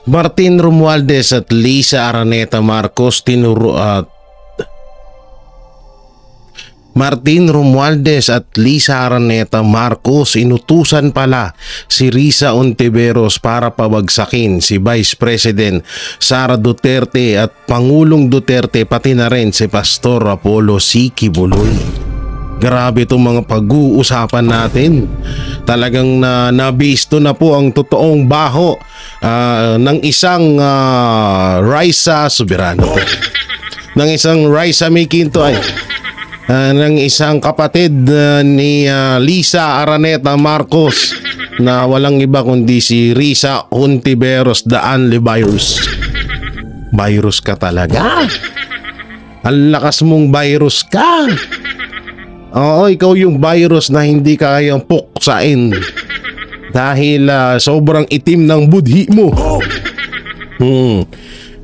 Martin Romualdez at Lisa Araneta Marcos Martin Romualdez at Lisa Araneta Marcos inutusan pala si Risa Hontiveros para pabagsakin si Vice President Sara Duterte at Pangulong Duterte, pati na rin si Pastor Apollo C. Quiboloy. Grabe itong mga pag-uusapan natin. Talagang nabisto na po ang totoong baho ng isang Raisa Soberano. Ng isang Raisa May Quinto ay ng isang kapatid ni Lisa Araneta Marcos na walang iba kundi si Risa Hontiveros, the only virus. Virus ka talaga. Ang lakas mong virus ka. Oo, ikaw yung virus na hindi kayang puksain dahil sobrang itim ng budhi mo.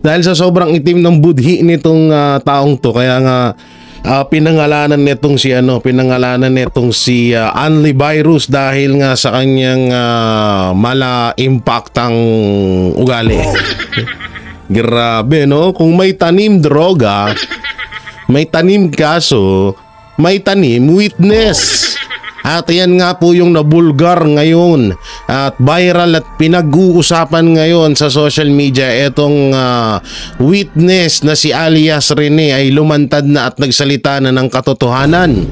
Dahil sa sobrang itim ng budhi nitong taong to, kaya nga pinangalanan nitong si Only Virus dahil nga sa kanyang mala impactang ugali. Grabe, no? Kung may tanim droga, may tanim kaso, may tanim witness. At yan nga po yung nabulgar ngayon at viral at pinag-uusapan ngayon sa social media. Etong witness na si alias Rene ay lumantad na at nagsalita na ng katotohanan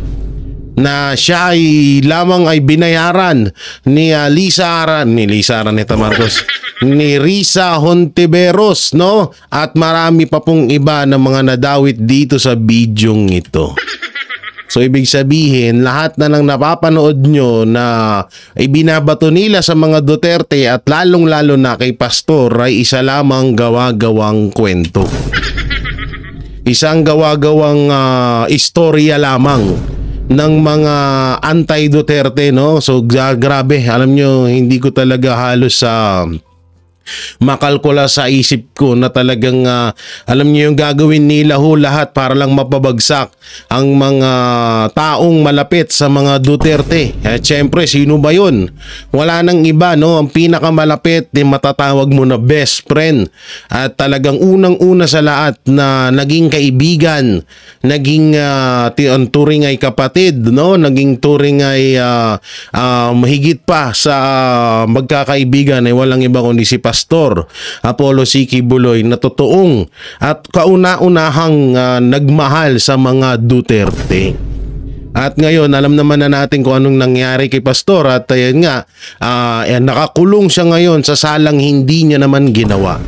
na siya ay lamang ay binayaran ni Lisa Araneta Marcos ni Risa Hontiveros, no? At marami pa pong iba na mga nadawit dito sa bidyong ito. So ibig sabihin, lahat na ng napapanood nyo na ibinabato nila sa mga Duterte at lalong-lalo na kay Pastor ay isa lamang gawa-gawang kwento. Isang gawa-gawang istorya lamang ng mga anti-Duterte, no? So grabe, alam nyo, hindi ko talaga halos makalkula sa isip ko na talagang alam niyo yung gagawin nila ho lahat para lang mapabagsak ang mga taong malapit sa mga Duterte. At syempre, sino ba yun? Wala nang iba, no? Ang pinakamalapit din matatawag mo na best friend at talagang unang-una sa lahat na naging kaibigan, naging turing ay kapatid, no? Naging turing ay mahigit pa sa magkakaibigan ay walang iba kundi si Pastor Apollo C. Quiboloy na totoong at kauna-unahang nagmahal sa mga Duterte. At ngayon, alam naman na natin kung anong nangyari kay Pastor at ayan nga, nakakulong siya ngayon sa salang hindi niya naman ginawa.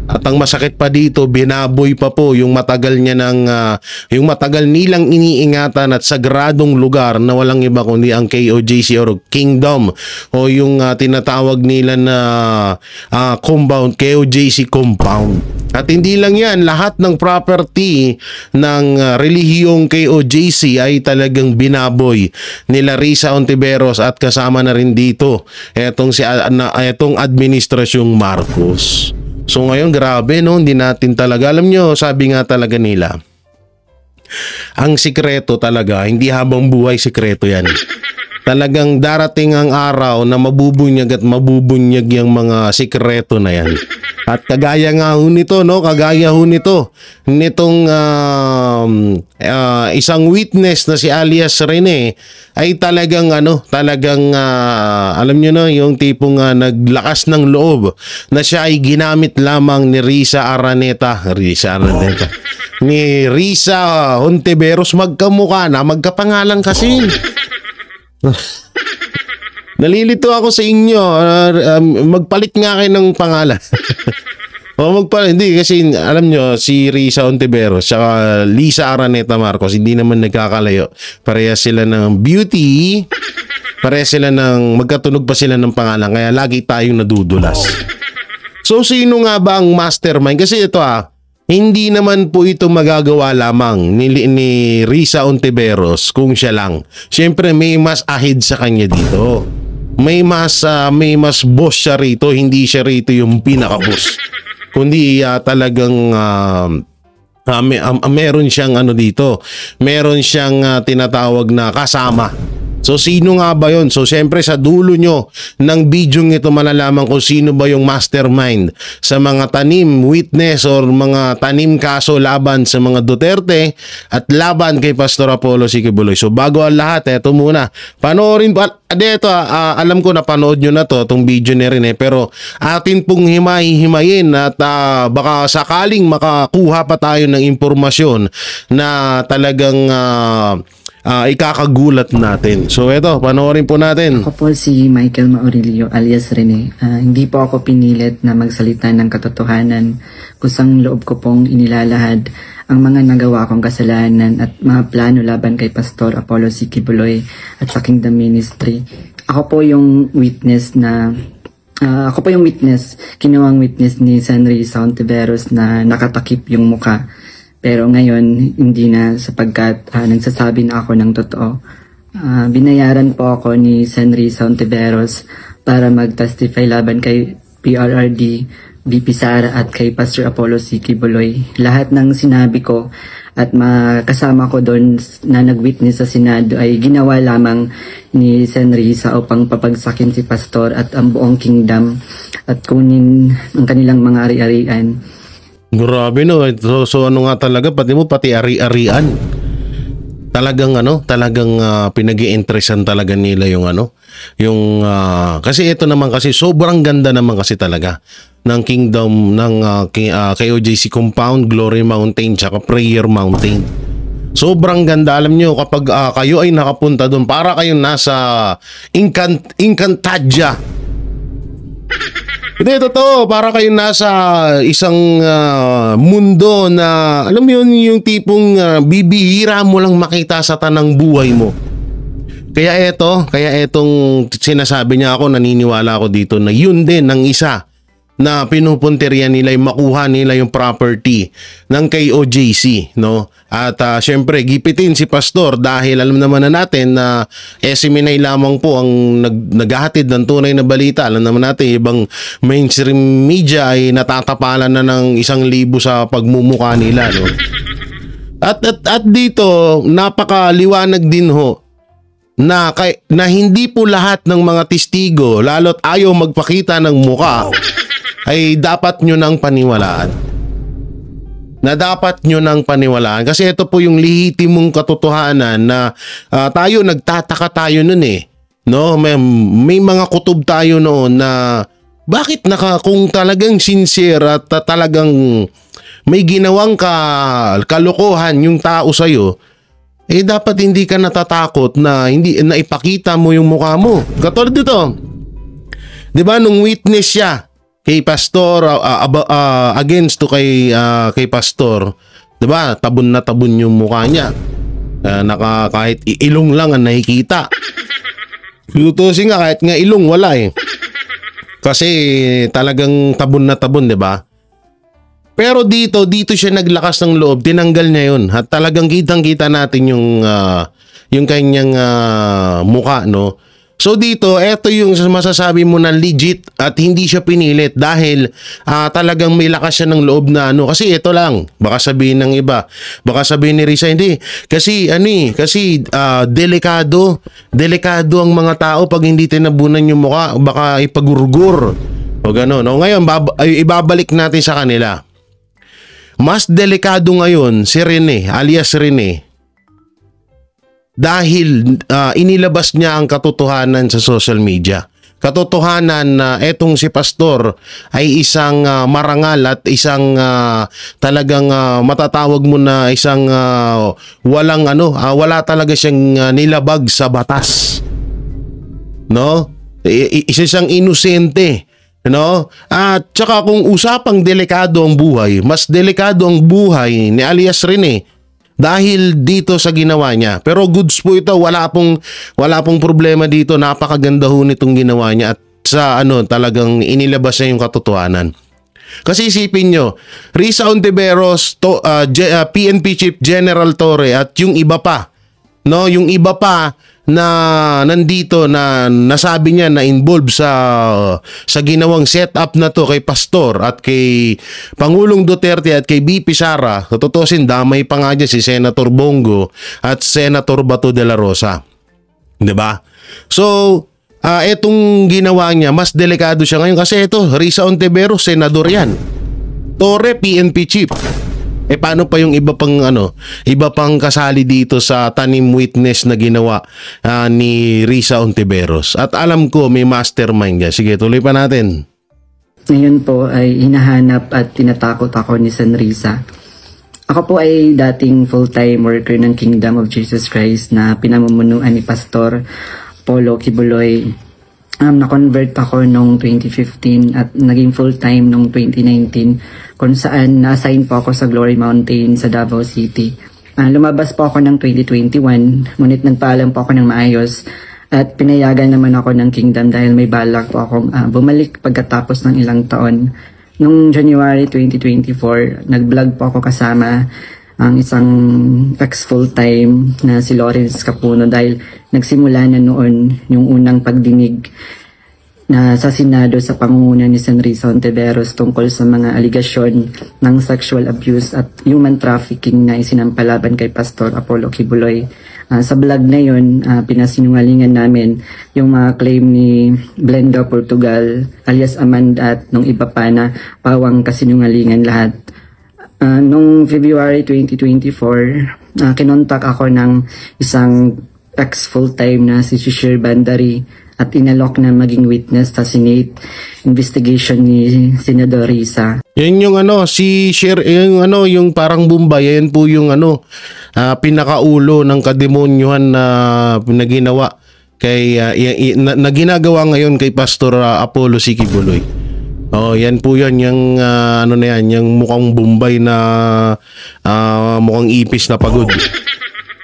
At ang masakit pa dito, binaboy pa po yung matagal nilang iniingatan at sagradong lugar na walang iba kundi ang KOJC or Kingdom o yung tinatawag nila na compound, KOJC compound. At hindi lang yan, lahat ng property ng relihiyong KOJC ay talagang binaboy nila Risa Hontiveros at kasama na rin dito etong administrasyong Marcos. So ngayon grabe, no, hindi natin talaga, alam nyo, sabi nga talaga nila, ang sikreto talaga, hindi habang buhay sikreto yan. Talagang darating ang araw na mabubunyag yung mga sikreto na yan. At kagaya nga ho nito, no, nitong isang witness na si alias Rene ay talagang alam nyo na, yung tipong naglakas ng loob na siya ay ginamit lamang ni Risa Araneta ni Risa Hontiveros. Magkamukha na, magkapangalan kasi. Nalilito ako sa inyo, magpalit nga kayo ng pangalan. Hindi kasi alam nyo, si Risa Hontiveros saka Lisa Araneta Marcos hindi naman nagkakalayo. Parehas sila ng beauty, parehas sila ng magkatunog pa sila ng pangalan, kaya lagi tayong nadudulas. So sino nga ba ang mastermind? Kasi ito hindi naman po ito magagawa lamang ni Risa Hontiveros kung siya lang. Siyempre may mas ahid sa kanya dito. May mas boss siya rito, hindi siya rito yung pinaka-boss. Kundi talagang meron siyang dito. Meron siyang tinatawag na kasama So sino nga ba yon? So siyempre sa dulo nyo ng video ito malalaman kung sino ba yung mastermind sa mga tanim witness or mga tanim kaso laban sa mga Duterte at laban kay Pastor Apollo C. Quiboloy. So bago ang lahat, eto muna. Panoorin pa. Dito, alam ko na panood nyo na to, itong video na rin pero atin pong himay-himayin at baka sakaling makakuha pa tayo ng impormasyon na talagang ikakagulat natin. So eto, panoorin po natin. Ako po si Michael Maurilio alias Rene. Hindi po ako pinilit na magsalita ng katotohanan. Kusang loob ko pong inilalahad ang mga nagawa kong kasalanan at mga plano laban kay Pastor Apollo C. Quiboloy at sa Kingdom Ministry. Ako po yung witness, kinawang witness ni Senrisa Ontiveros na nakatakip yung muka. Pero ngayon, hindi na sapagkat nagsasabi na ako ng totoo. Binayaran po ako ni Senrisa Ontiveros para mag-testify laban kay PRRD, VP Sara at kay Pastor Apollo C. Quiboloy. Lahat ng sinabi ko at kasama ko doon na nag-witness sa Senado ay ginawa lamang ni Senrisa upang papagsakin si Pastor at ang buong kingdom at kunin ang kanilang mga ari-arian. Grabe no. So ano nga talaga, pati ari-arian. Talagang pinag-i-interesan talaga nila yung kasi ito naman kasi sobrang ganda naman kasi talaga ng kingdom ng KOJC compound, Glory Mountain tsaka Prayer Mountain. Sobrang ganda. Alam nyo, kapag kayo ay nakapunta doon, para kayong nasa Encantadia. Hindi, totoo. Para kayong nasa isang mundo na, alam mo yun, yung tipong bibihira mo lang makita sa tanang buhay mo. Kaya etong sinasabi niya ako, naniniwala ako dito na yun din ang isa na pinupunterian nila, yung makuha nila yung property ng KOJC, no? At syempre gipitin si Pastor dahil alam naman na natin na SMNI lamang po ang naghahatid ng tunay na balita. Alam naman natin ibang mainstream media ay natatapalan na ng 1,000 sa pagmumukha nila, no? At dito napakaliwanag din ho na hindi po lahat ng mga testigo, lalo't ayaw magpakita ng muka, ay dapat nyo nang paniwalaan. Kasi ito po yung lehitimong katotohanan na tayo nagtataka tayo nun no? May mga kutob tayo noon na bakit kung talagang sincere at talagang may ginawang kalokohan yung tao sa'yo, dapat hindi ka natatakot na ipakita mo yung mukha mo. Katulad dito, di ba nung witness siya kay Pastor against to kay Pastor, 'di ba? Tabon na tabon yung mukha niya. Kahit ilong lang ang nakikita. Lutusin nga kahit nga ilong wala Kasi talagang tabon na tabon, 'di ba? Pero dito siya naglakas ng loob, tinanggal niya 'yon. At talagang kitang-kita natin yung kanyang mukha, no? So dito, eto yung masasabi mo na legit at hindi siya pinilit dahil talagang may lakas siya ng loob na kasi ito lang, baka sabihin ng iba, baka sabihin ni Risa, hindi, kasi delikado ang mga tao pag hindi tinabunan yung mukha, baka ipagurgur o gano'n. O ngayon, ibabalik natin sa kanila. Mas delikado ngayon si Rene alias Rene dahil inilabas niya ang katotohanan sa social media. Katotohanan na etong si Pastor ay isang marangal at isang talagang matatawag mo na isang wala talaga siyang nilabag sa batas. No? Isa siyang inosente. No? At saka kung usapang delikado ang buhay, mas delikado ang buhay ni alias Rene dahil dito sa ginawa niya. Pero goods po ito, wala pong problema dito. Napakaganda ho nitong ginawa niya at sa talagang inilabas niya yung katotohanan. Kasi isipin nyo, Risa Ontiveros, PNP Chief General Torre at yung iba pa, no, yung iba pa na nandito na nasabi niya na involved sa ginawang setup na to kay Pastor at kay Pangulong Duterte at kay BP Sara. Tutusin, damay pa nga dyan si Senator Bongo at Senator Bato de la Rosa. 'Di ba? So, etong ginawa niya, mas delikado siya ngayon kasi ito, Risa Ontiveros, senador yan. Torre, PNP chief. Paano pa yung iba pang kasali dito sa tanim witness na ginawa ni Risa Ontiveros? At alam ko may mastermind niya. Sige, tuloy pa natin. Ngayon po ay hinahanap at tinatakot ako ni San Risa. Ako po ay dating full-time worker ng Kingdom of Jesus Christ na pinamumunuan ni Pastor Apollo Kibuloy. Na-convert ako noong 2015 at naging full-time noong 2019 kung saan na-assign po ako sa Glory Mountain sa Davao City. Lumabas po ako ng 2021, ngunit nagpaalam po ako ng maayos at pinayagan naman ako ng Kingdom dahil may balak po akong bumalik pagkatapos ng ilang taon. Noong January 2024, nag-vlog po ako kasama ang isang ex-full-time na si Lawrence Capuno dahil nagsimula na noon yung unang pagdinig na sa Senado sa pangunguna ni San Risa Ontiveros tungkol sa mga aligasyon ng sexual abuse at human trafficking na isinampalaban kay Pastor Apollo Kibuloy. Sa vlog na yun, pinasinungalingan namin yung mga claim ni Blenda Portugal alias Amanda at nung iba pa na pawang kasinungalingan lahat. Noong February 2024, kinontak ako ng isang ex-full-time na si Shishir Bandari at inalok na maging witness sa Senate investigation ni Senador Risa. Yan yung si Shir, yung parang Bombay, yan po yung pinakaulo ng kademonyohan na ginawa kay na ginagawa ngayon kay Pastor Apollo C. Kibuloy. Oh, yan po yan, yung yung mukhang Bombay na mukhang ipis na pagod.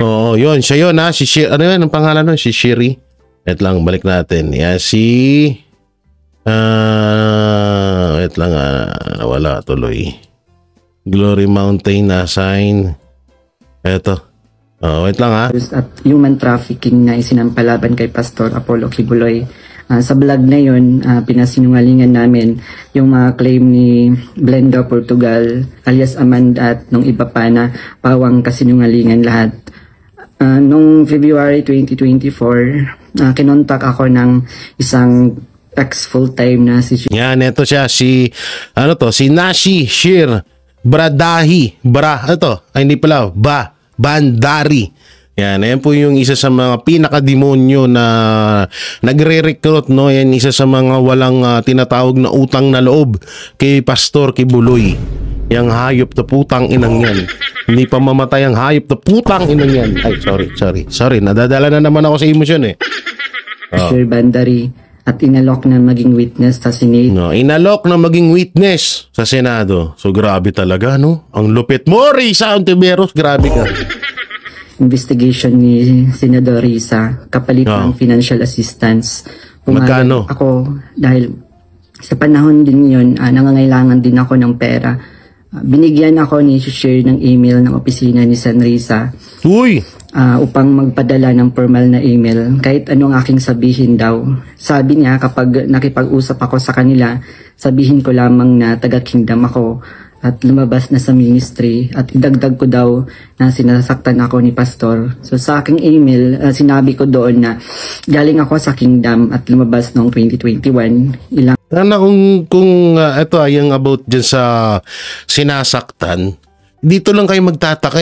Oo, yun, siya yun si Shir, ang pangalan nun? Si Shiri. Wait lang, balik natin. Yeah, wait lang, nawala tuloy. Glory Mountain na sign. Eto. Wait lang At human trafficking na isinampalaban kay Pastor Apollo Kibuloy. Sa vlog na yun, pinasinungalingan namin yung mga claim ni Blenda Portugal alias Amanda at nung iba pa na pawang kasinungalingan lahat. Noong February 2024, kinontak ako ng isang ex-full-time na si yan, ito siya, si Nashi Shir Bradahi Bandari. Yan, ayan po yung isa sa mga pinakademonyo na nagre-recruit, no? Yan isa sa mga walang tinatawag na utang na loob kay Pastor Kibuloy. Yang hayop na putang inang yan. Hindi pa mamatay ang hayop na putang inang yan. Ay, sorry. Nadadala na naman ako sa emosyon Shir Bandari at inalok na maging witness sa Senate. No, inalok na maging witness sa Senado. So grabe talaga, no? Ang lupit mo, Risa Ontiveros, grabe ka. Investigation ni Senador Risa kapalit ng financial assistance. Magkano? Ako, dahil sa panahon din yun, nangangailangan din ako ng pera. Binigyan ako ni share ng email ng opisina ni San Risa. Uy! Upang magpadala ng formal na email kahit anong aking sabihin daw. Sabi niya kapag nakipag-usap ako sa kanila, sabihin ko lamang na taga-kingdom ako at lumabas na sa ministry at idagdag ko daw na sinasaktan ako ni Pastor. So sa aking email, sinabi ko doon na galing ako sa kingdom at lumabas noong 2021. Kung ito yung about dyan sa sinasaktan, dito lang kayo magtataka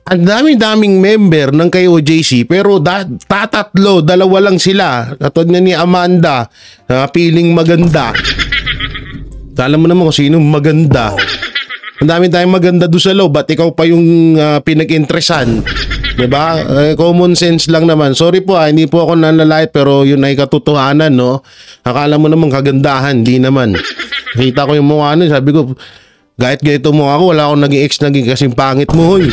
Ang daming member ng KOJC pero tatatlo, dalawa lang sila. Katulad na ni Amanda, piling maganda. Alam mo naman kung sino maganda. Ang dami tayong maganda doon sa loob. Ba't ikaw pa yung pinag-interesan? Diba? Common sense lang naman. Sorry po hindi po ako nanlalait pero yun ay katotohanan, no? Akala mo naman kagandahan, di naman. Kita ko yung mukha nun, sabi ko, kahit ganito mukha ko, wala akong naging kasing pangit mo, hoy.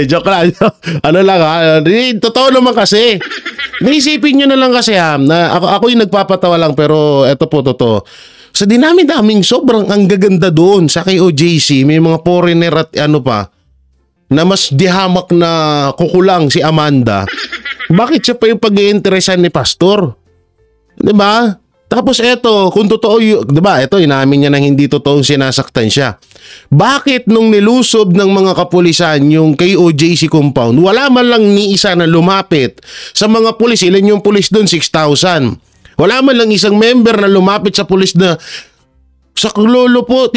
Joke lang. Totoo naman kasi. Naisipin nyo na lang kasi na ako yung nagpapatawa lang pero eto po totoo. Sa dinami-daming sobrang ang gaganda doon sa KOJC, may mga foreigner at na mas dihamak na kukulang si Amanda. Bakit siya pa yung pag-iinteresan ni Pastor? Diba? Tapos eto, kung totoo yun, diba, eto, inamin niya na hindi totoong sinasaktan siya. Bakit nung nilusob ng mga kapulisan yung KOJC compound, wala man lang ni isa na lumapit sa mga pulis? Ilan yung pulis doon? 6,000. Wala man lang isang member na lumapit sa pulis na, sa lolo po,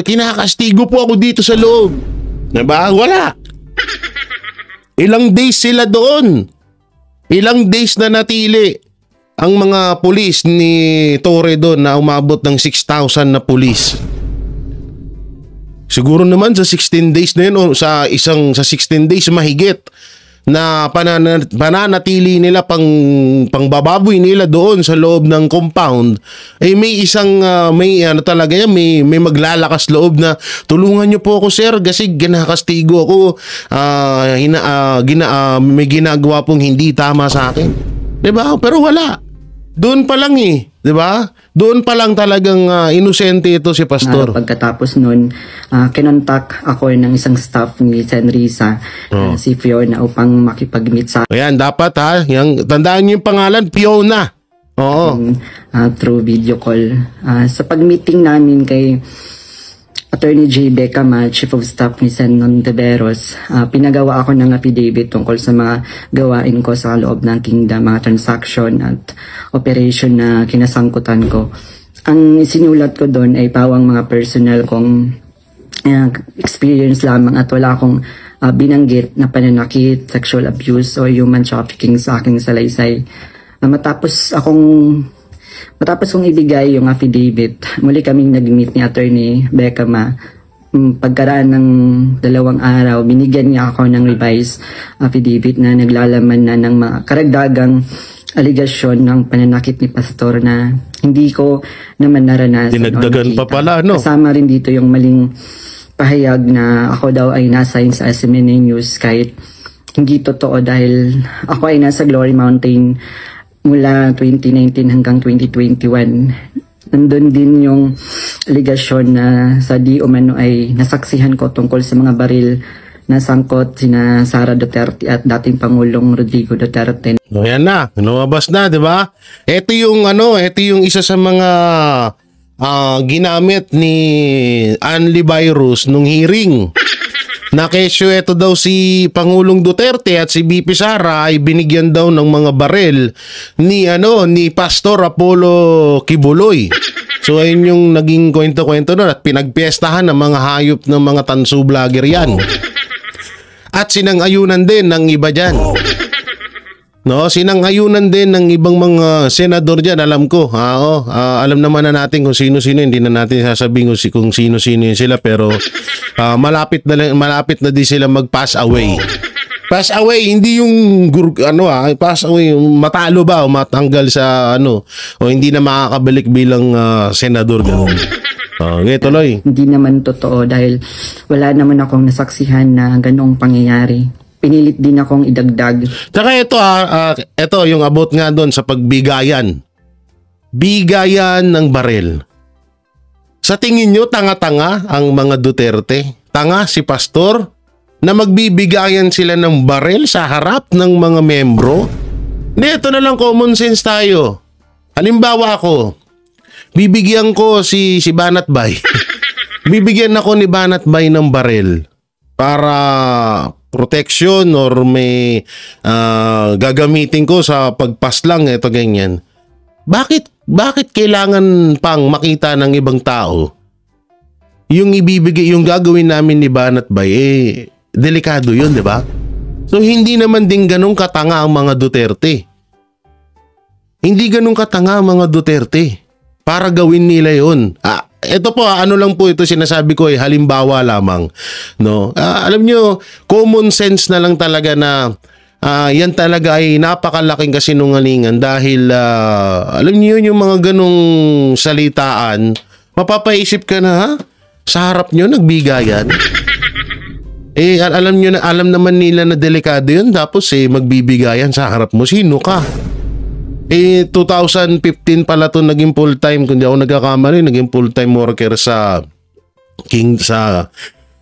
kinakastigo po ako dito sa loob. Diba? Wala. Ilang days sila doon. Ilang days na natili ang mga pulis ni Torre doon na umabot ng 6,000 na pulis. Siguro naman sa 16 days na yun o sa 16 days mahigit na pananatili nila pangbababoy nila doon sa loob ng compound, eh may isang may ano talaga yan, may maglalakas loob na tulungan niyo po ako sir kasi ginakastigo ako, may ginagawa pong hindi tama sa akin. 'Di ba? Pero wala. Doon pa lang di ba? Doon pa lang talagang inosente ito si Pastor. Pagkatapos nun, kinontak ako ng isang staff ni Senrisa, si Fiona, upang makipag-meet sa Ayan, dapat tandaan niyo yung pangalan, Fiona. Oo. Through video call. Sa pag-meeting namin kay Attorney J. Becama, Chief of Staff ni Sen. Ontiveros, pinagawa ako ng affidavit tungkol sa mga gawain ko sa loob ng kingdom, mga transaction at operation na kinasangkutan ko. Ang sinulat ko doon ay pawang mga personal kong experience lamang at wala akong binanggit na pananakit, sexual abuse o human trafficking sa aking salaysay. Matapos kong ibigay yung affidavit, muli kaming nag-meet ni Attorney Becama. Pagkaraan ng 2 araw, binigyan niya ako ng revised affidavit na naglalaman na ng mga karagdagang aligasyon ng pananakit ni Pastor na hindi ko naman naranasan. Dinagdagan pa pala, no? Kasama rin dito yung maling pahayag na ako daw ay nasa sa SMNA News kahit hindi totoo dahil ako ay nasa Glory Mountain mula 2019 hanggang 2021. Nandun din yung aligasyon na sa di umano ay nasaksihan ko tungkol sa mga baril na sangkot sina Sara Duterte at dating Pangulong Rodrigo Duterte. O yan na, lumabas na, di ba? Ito yung isa sa mga ginamit ni Anli Virus nung hearing. Na kesyo ito daw si Pangulong Duterte at si BP Sara ay binigyan daw ng mga barel ni Pastor Apollo Kibuloy. So ayun yung naging kwento-kwento doon at pinagpiestahan ng mga hayop ng mga tansu vlogger yan. At sinang-ayunan din ng iba dyan. No, sinang-ayunan din ng ibang mga senador diyan, alam ko. Alam naman na natin kung sino-sino, hindi na natin sasabihin kung sino-sino yun sila, pero malapit na din sila mag-pass away. Pass away, hindi yung pass away, matalo ba o matanggal sa o hindi na makakabalik bilang senador gano'n. Okay, tuloy. Hindi naman totoo dahil wala naman akong nasaksihan na ganong pangyayari. Pinilit din akong idagdag. Tsaka ito yung about nga doon sa pagbigayan. Bigayan ng baril. Sa tingin nyo, tanga-tanga ang mga Duterte? Tanga si Pastor? Na magbibigayan sila ng baril sa harap ng mga membro? Hindi, ito na lang common sense tayo. Halimbawa ako, bibigyan ko si Banat Bay. Bibigyan ako ni Banat Bay ng baril para protection or may gagamitin ko sa pagpaslang, ito ganyan. Bakit kailangan pang makita ng ibang tao yung yung gagawin namin ni Banat Bay? Delikado yun, di ba? So hindi naman din ganun katanga ang mga Duterte. Hindi ganun katanga ang mga Duterte para gawin nila yun. Ito po, lang po ito sinasabi ko, halimbawa lamang, no? Alam nyo, common sense na lang talaga na yan talaga ay napakalaking kasinungalingan dahil alam nyo yung mga ganong salitaan, mapapaisip ka na, sa harap nyo nagbigayan. Alam naman nila na delikado yun, tapos magbibigayan sa harap mo, sino ka? 2015 pala to naging full-time, kung di ako nagkakamali, naging full-time worker sa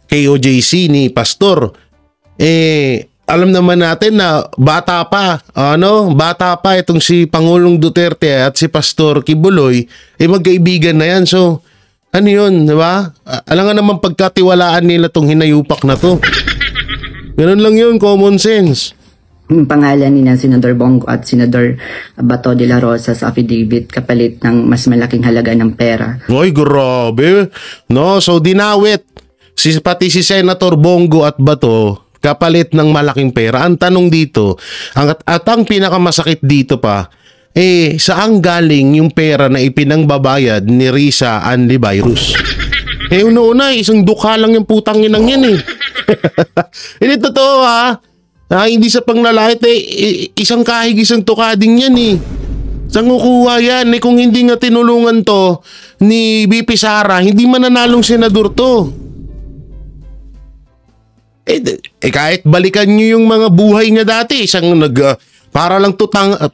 KOJC ni Pastor. alam naman natin na bata pa itong si Pangulong Duterte at si Pastor Kibuloy, magkaibigan na yan. So, ano yun, di ba? Alam nga naman pagkatiwalaan nila tong hinayupak na to. Ganun lang yun, common sense. Yung pangalan ni Senador Bongo at Senador Bato de la Rosa sa affidavit kapalit ng mas malaking halaga ng pera. Ay, grabe. No, so dinawit pati si Senator Bongo at Bato kapalit ng malaking pera. Ang tanong dito, at ang pinakamasakit dito pa, saan galing yung pera na ipinangbabayad ni Risa Antivirus? Una-una, isang dukha lang yung putang inang yan Hindi totoo hindi sa panglalait isang kahig, isang tukading yan Saan kukuha yan? Kung hindi nga tinulungan to ni BP Sara, hindi mananalong senador to. Kahit balikan nyo yung mga buhay niya dati, isang para lang katulad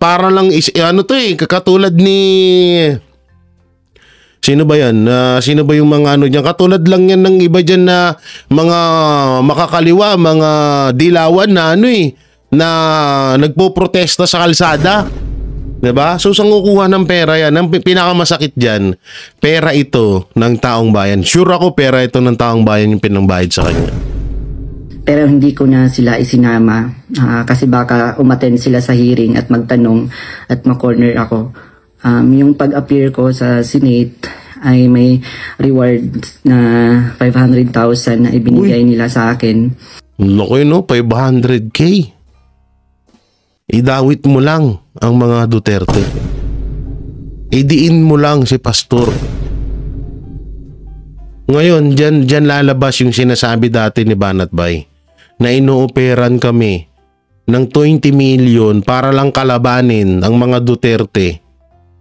ni sino ba yan? Sino ba yung mga niya? Katulad lang yan ng iba dyan na mga makakaliwa, mga dilawan na na nagpo-protesta sa kalsada. Diba? So saan kukuha ng pera yan? Ang pinakamasakit dyan, pera ito ng taong bayan. Sure ako pera ito ng taong bayan yung pinangbayad sa kanya. Pero hindi ko na sila isinama kasi baka umattend sila sa hearing at magtanong at ma-corner ako. Yung pag-appear ko sa Senate ay may reward na 500,000 na ibinigay nila sa akin. Laki 500K. Idawit mo lang ang mga Duterte. Idiin mo lang si Pastor. Ngayon, dyan lalabas yung sinasabi dati ni Banat Bay na inooperan kami ng 20 million para lang kalabanin ang mga Duterte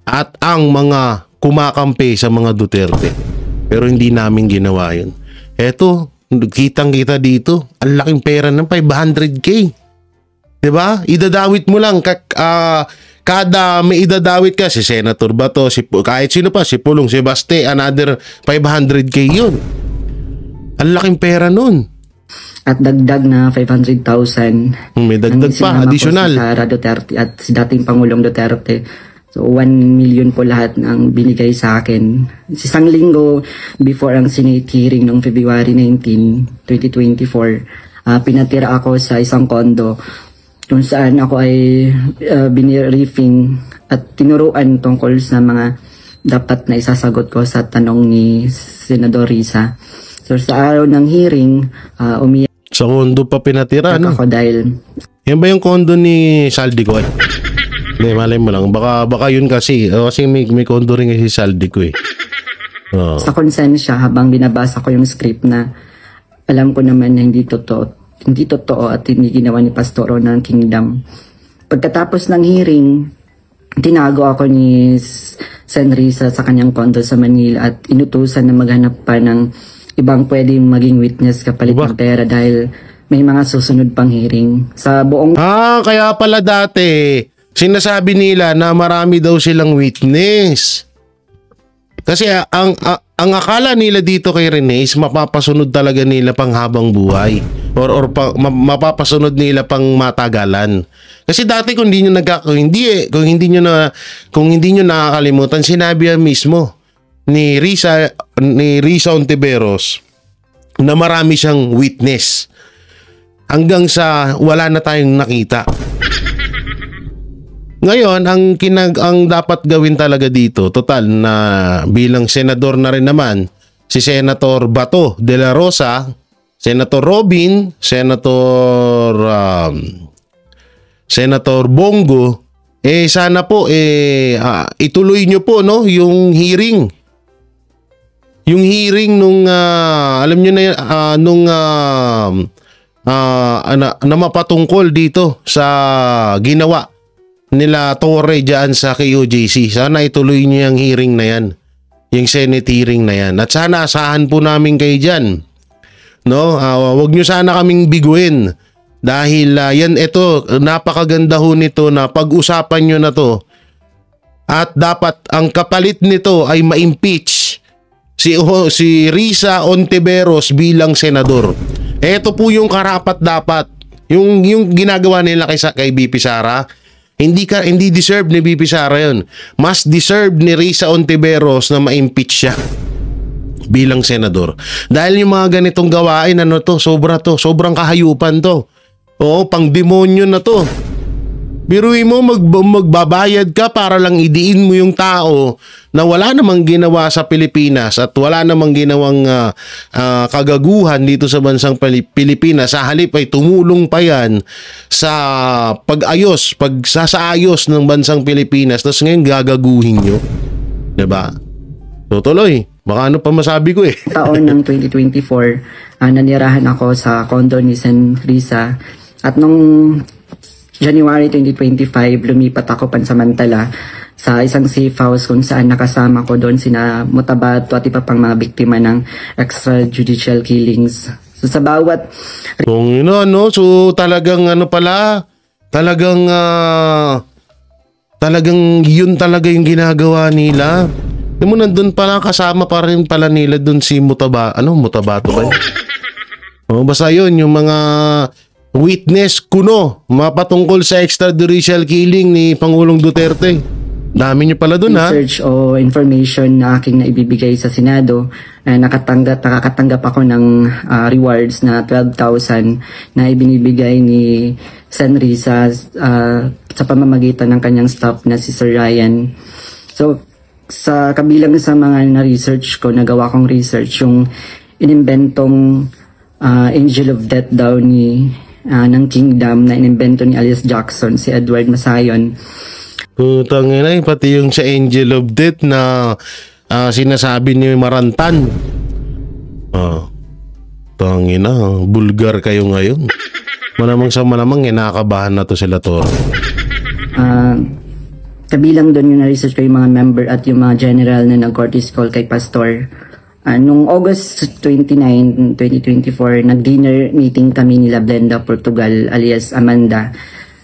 at ang mga kumakampi sa mga Duterte. Pero hindi namin ginawa yun. Eto, kitang-kita dito, ang laking pera ng 500K. Diba? Idadawit mo lang. Kada may idadawit ka, si Senator Bato, kahit sino pa, si Pulong, si Baste, another 500K yun. Ang laking pera nun. At dagdag na 500,000. May dagdag pa, additional. Si Sara Duterte at si dating Pangulong Duterte. So 1 million po lahat ng binigay sa akin. Isang linggo before ang Senate hearing noong February 19, 2024, pinatira ako sa isang kondo kung saan ako ay biniriefing at tinuruan tungkol sa mga dapat na isasagot ko sa tanong ni Senador Risa. So sa araw ng hearing, umiyak sa kondo pa pinatira, no? ako dahil... Yan ba yung kondo ni Saldico? Hindi, malay mo lang. Baka yun kasi. Kasi may kondo rin si Saldico Oh. Sa konsensya habang binabasa ko yung script na alam ko naman na hindi totoo at hindi ginawa ni Pastoro ng Kingdom. Pagkatapos ng hearing, tinago ako ni Sen Risa sa kanyang kondo sa Manila at inutusan na maghanap pa ng ibang pwedeng maging witness kapalit ng pera dahil may mga susunod pang hearing. Sa buong... kaya pala dati, sinasabi nila na marami daw silang witness. Kasi ang akala nila dito kay Rene is mapapasunod talaga nila pang habang buhay or mapapasunod nila pang matagalan. Kasi dati kung hindi niyo nakakalimutan, sinabi mismo ni Risa Ontiveros na marami siyang witness hanggang sa wala na tayong nakita. Ngayon, ang dapat gawin talaga dito, total na bilang senador na rin naman, si Senator Bato de la Rosa, Senator Robin, Senator Bongo, sana po ituloy nyo po yung hearing. Yung hearing nung alam nyo na na mapatungkol dito sa ginawa nila Torre dyan sa KOJC. Sana ituloy niyo yung hearing na yan. Yung Senate hearing na yan. At sana asahan po namin kayo dyan. Wag nyo sana kaming biguin. Dahil napakaganda ho nito na pag-usapan nyo na to. At dapat ang kapalit nito ay ma-impeach si Risa Ontiveros bilang senador. Ito po yung karapat dapat Yung ginagawa nila kay BP Sara, hindi deserve ni BP Sara yun. Mas deserve ni Risa Ontiveros na ma-impeach siya bilang senador. Dahil yung mga ganitong gawain, sobrang kahayupan to. Oo, pang demonyo na to. Biruin mo, magbabayad ka para lang idiin mo yung tao na wala namang ginawa sa Pilipinas at wala namang ginawang kagaguhan dito sa bansang Pilipinas. Sa halip ay tumulong pa yan sa pagsasaayos ng bansang Pilipinas. Tapos ngayon gagaguhin nyo. Diba? Tutuloy. Baka ano pa masabi ko eh. Taon ng 2024, nanirahan ako sa condo ni Sen Risa. At nung January 2025, lumipat ako pansamantala sa isang safe house kung saan nakasama ko doon sina Mutabato at iba pang mga biktima ng extrajudicial killings. So sa bawat... So talagang talagang yun talaga yung ginagawa nila. Yung mo nandun pala, kasama pa rin pala nila dun si Mutabato ba yun? Basta yun, yung mga witness kuno mapatungkol sa extrajudicial killing ni Pangulong Duterte. Dami niyo pala dun, ha? Research o information na aking naibibigay sa Senado, nakakatanggap ako ng rewards na 12,000 na ibinibigay ni Sen Risa sa pamamagitan ng kanyang staff na si Sir Ryan. So, sa kabilang sa mga na-research ko, nagawa kong research, yung inimbentong Angel of Death daw ng Kingdom na inimbento ni alias Jackson, si Edward Masayon. Putang ina, pati yung sa Angel of Death na sinasabi ni Marantan. Tangina, bulgar kayo ngayon. Malamang nakakabahan na to sila Toro. Kabilang doon yung na-research ko yung mga member at yung mga general na nag-courtesy call kay Pastor. Noong August 29, 2024, nag-dinner meeting kami nila Blenda Portugal alias Amanda.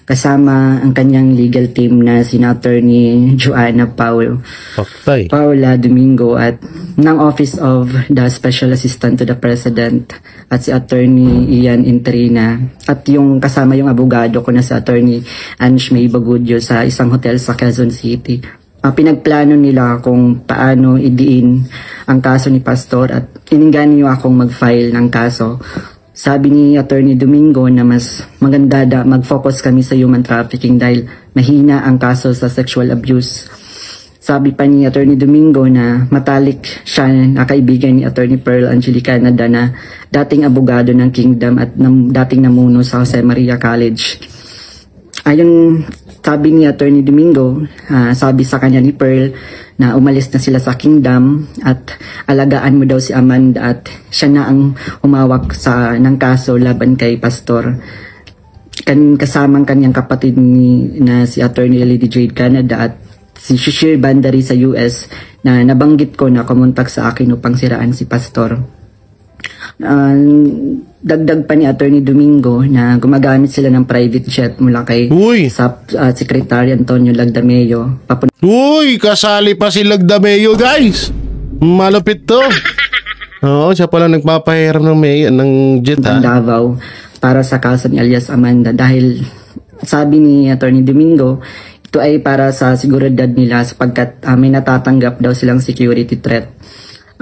Kasama ang kanyang legal team na si Attorney Joanna Paula Domingo at ng Office of the Special Assistant to the President at si Attorney Ian Interina at yung kasama yung abogado ko na si Attorney Ange May Bagudio sa isang hotel sa Quezon City. Pinagplano nila kung paano idiin ang kaso ni Pastor at ininggan niyo akong mag-file ng kaso. Sabi ni Attorney Domingo na mas maganda mag-focus kami sa human trafficking dahil mahina ang kaso sa sexual abuse. Sabi pa ni Attorney Domingo na matalik siya na kaibigan ni Attorney Pearl Angelica Canada na dating abogado ng Kingdom at dating namuno sa Jose Maria College. Ayon sabi ni Attorney Domingo, sabi sa kanya ni Pearl na umalis na sila sa Kingdom at alagaan mo daw si Amanda at siya na ang humawak ng kaso laban kay Pastor. Kasamang kanyang kapatid na si Attorney Lady Jade Canada at si Shishir Bandari sa US na nabanggit ko na kumontak sa akin upang siraan si Pastor. Dagdag pa ni Attorney Domingo na gumagamit sila ng private jet mula kay Secretary Antonio Lagdameo. Kasali pa si Lagdameo, guys. Malupit to. Oo, siya pala nagpapahiram ng jet, ha? Davao para sa kaso ni alias Amanda dahil sabi ni Attorney Domingo, ito ay para sa seguridad nila sapagkat may natatanggap daw silang security threat.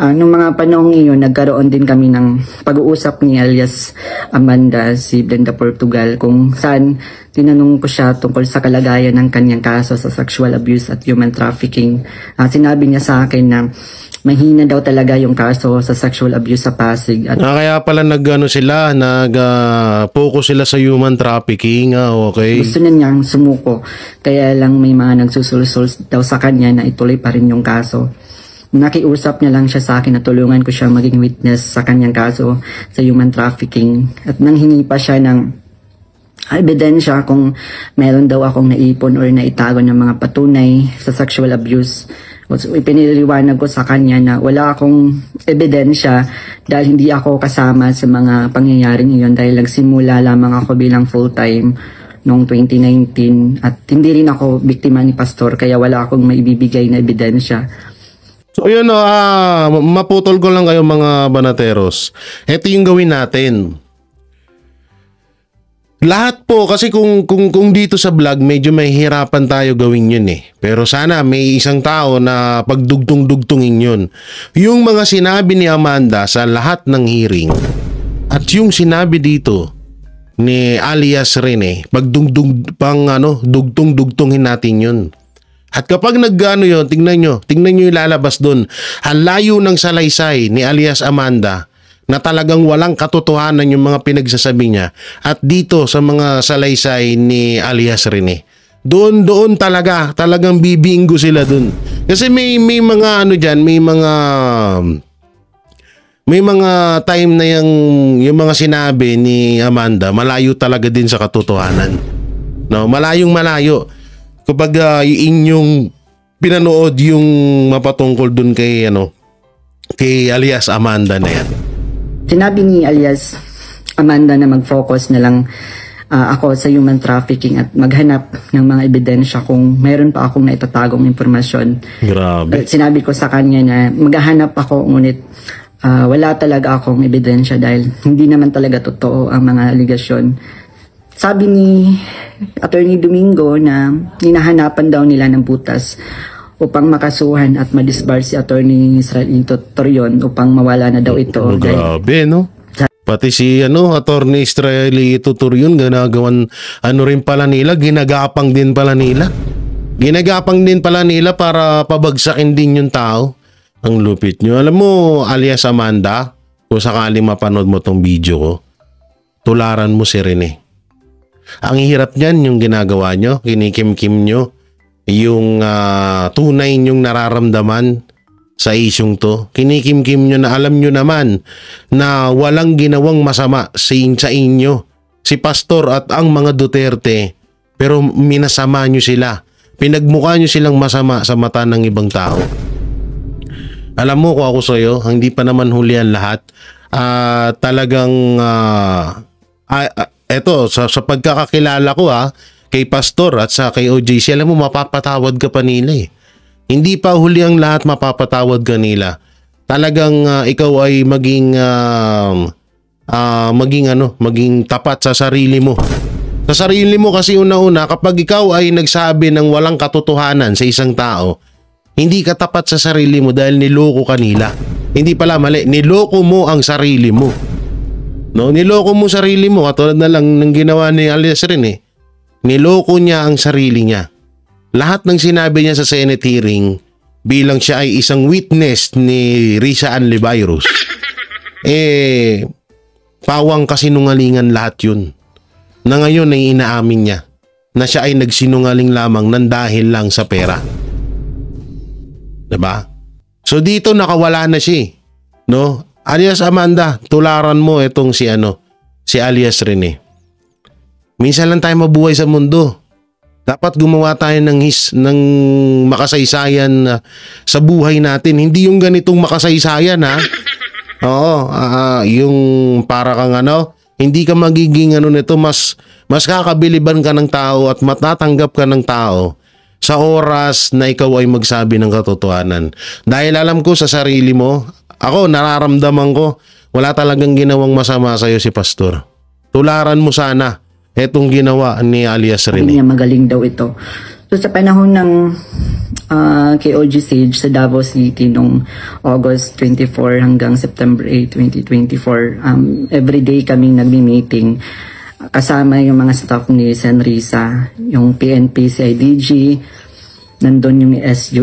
Noong mga panahong iyon, nagkaroon din kami ng pag-uusap ni alias Amanda, si Blenda Portugal, kung saan tinanong ko siya tungkol sa kalagayan ng kanyang kaso sa sexual abuse at human trafficking. Sinabi niya sa akin na mahina daw talaga yung kaso sa sexual abuse sa Pasig. At kaya pala nag-focus sila sa human trafficking, okay? Gusto na niyang sumuko, kaya lang may mga nagsusulsul daw sa kanya na ituloy pa rin yung kaso. Nakiusap niya lang siya sa akin na tulungan ko siya maging witness sa kanyang kaso sa human trafficking. At nanghingi pa siya ng ebidensya kung meron daw akong naipon or naitago ng mga patunay sa sexual abuse. So, ipiniliwanag ko sa kanya na wala akong ebidensya dahil hindi ako kasama sa mga pangyayaring iyon dahil nagsimula lamang ako bilang full-time noong 2019 at hindi rin ako biktima ni Pastor kaya wala akong maibibigay na ebidensya. So yun, maputol ko lang kayo mga banateros. Ito yung gawin natin. Lahat po kasi kung dito sa vlog medyo mahihirapan tayo gawin yun eh. Pero sana may isang tao na pagdugtong-dugtungin yun. Yung mga sinabi ni Amanda sa lahat ng hearing at yung sinabi dito ni alias Rene, dugtong-dugtungin natin yun. At kapag nagano yun, tingnan nyo yung lalabas dun. Ang layo ng salaysay ni alias Amanda na talagang walang katotohanan yung mga pinagsasabi niya at dito sa mga salaysay ni alias Rene. Doon talagang bibinggo sila doon. Kasi may mga ano diyan, may mga time na yung mga sinabi ni Amanda malayo talaga din sa katotohanan. No, malayo. Kapag inyong pinanood yung mapatungkol doon kay alias Amanda na yan. Sinabi ni alias Amanda na mag-focus na lang ako sa human trafficking at maghanap ng mga ebidensya kung mayroon pa akong naitatagong impormasyon. Grabe. Sinabi ko sa kanya na maghahanap ako ngunit wala talaga akong ebidensya dahil hindi naman talaga totoo ang mga aligasyon. Sabi ni Attorney Domingo na hinahanapan daw nila ng butas upang makasuhan at madisbar si Attorney Israelito Torion upang mawala na daw ito. Grabe, no? Pati si Attorney Israelito Torion ginagawan rin pala nila, ginagapang din pala nila. Ginagapang din pala nila para pabagsakin din yung tao. Ang lupit nyo. Alam mo, alias Amanda, kung sakaling mapanood mo tong video ko, tularan mo si Rene. Ang hirap niyan yung ginagawa nyo, kinikim-kim nyo, yung tunay nyong nararamdaman sa isyong to. Kinikim-kim nyo na alam nyo naman na walang ginawang masama sa inyo, si Pastor at ang mga Duterte, pero minasama nyo sila. Pinagmukha nyo silang masama sa mata ng ibang tao. Alam mo kung ako sa'yo, hindi pa naman huli ang lahat. Talagang eto sa pagkakakilala ko kay Pastor at sa kay OJC, alam mo mapapatawad ka pa nila eh. Hindi pa huli ang lahat, mapapatawad ka nila. Talagang ikaw ay maging tapat sa sarili mo. Sa sarili mo kasi una-una, kapag ikaw ay nagsabi ng walang katotohanan sa isang tao, hindi ka tapat sa sarili mo dahil niloko ka nila. Hindi pala mali, niloko mo ang sarili mo. No, niloko mo sarili mo katulad na lang ng ginawa ni alias Rene. Niloko niya ang sarili niya. Lahat ng sinabi niya sa Senate hearing bilang siya ay isang witness ni Risa Ann Libayros, pawang kasinungalingan lahat yun. Na ngayon ay inaamin niya na siya ay nagsinungaling lamang ng dahil lang sa pera. Diba? So dito nakawala na siya. No? Alias Amanda, tularan mo itong si alias Rene. Minsan lang tayo mabuhay sa mundo. Dapat gumawa tayo ng makasaysayan sa buhay natin. Hindi yung ganitong makasaysayan Oo, yung para kang hindi ka magiging nito, mas kakabiliban ka ng tao at matatanggap ka ng tao sa oras na ikaw ay magsabi ng katotohanan. Dahil alam ko sa sarili mo, ako nararamdaman ko, wala talagang ginawang masama sa'yo si Pastor. Tularan mo sana etong ginawa ni alias Rene. Niya magaling daw ito. So sa panahon ng KOG Sage sa Davao City noong August 24 hanggang September 8, 2024, everyday kaming nagmi-meeting kasama yung mga staff ni Sen Risa, yung PNP, CIDG, nandun yung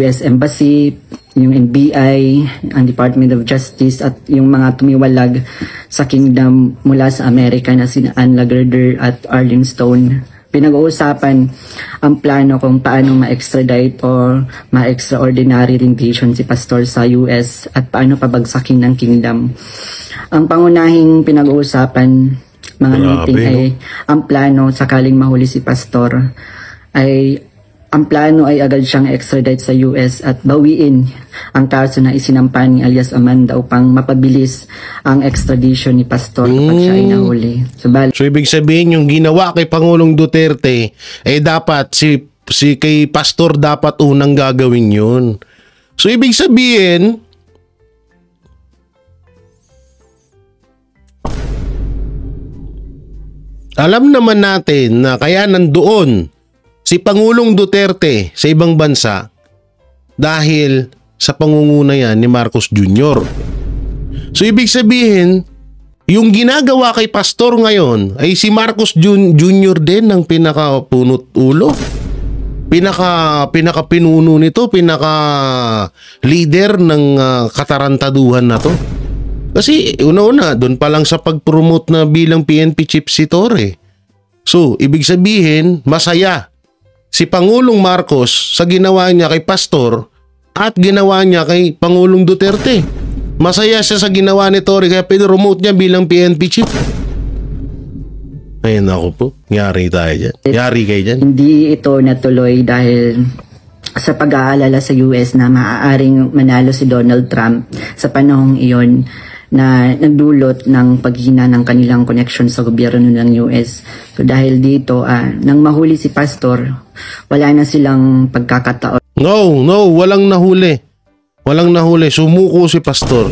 US Embassy, yung NBI, ang Department of Justice at yung mga tumiwalag sa kingdom mula sa Amerika na sina Ann Lagarder at Arlene Stone. Pinag-uusapan ang plano kung paano ma-extradite o ma-extraordinary rendition si Pastor sa US at paano pabagsakin ng kingdom. Ang pangunahing pinag-uusapan mga meeting ay ang plano sakaling mahuli si Pastor ay ang plano ay agad siyang extradite sa US at bawiin ang kaso na isinampa ni alias Amanda upang mapabilis ang extradition ni Pastor kapag siya ay nahuli. So ibig sabihin yung ginawa kay Pangulong Duterte dapat si kay Pastor dapat unang gagawin yun. So ibig sabihin Alam naman natin na kaya nandoon si Pangulong Duterte sa ibang bansa dahil sa pangunguna yan ni Marcos Jr. So ibig sabihin, yung ginagawa kay Pastor ngayon ay si Marcos Jr. din ng pinakapunot ulo. Pinaka-pinuno nito, pinaka-leader ng katarantaduhan na to. Kasi una-una, doon pa lang sa pag-promote na bilang PNP chief si Torre. So, ibig sabihin, masaya si Pangulong Marcos sa ginawa niya kay Pastor at ginawa niya kay Pangulong Duterte. Masaya siya sa ginawa ni Torre kaya pinromote niya bilang PNP chief. Ayun ako po, yari tayo dyan. Yari kayo dyan. Hindi ito natuloy dahil sa pag-aalala sa US na maaaring manalo si Donald Trump sa panahong iyon na nagdulot ng paghina ng kanilang connection sa gobyerno ng US. So dahil dito, nang mahuli si Pastor, wala na silang pagkakataon. No, walang nahuli. Walang nahuli. Sumuko si Pastor.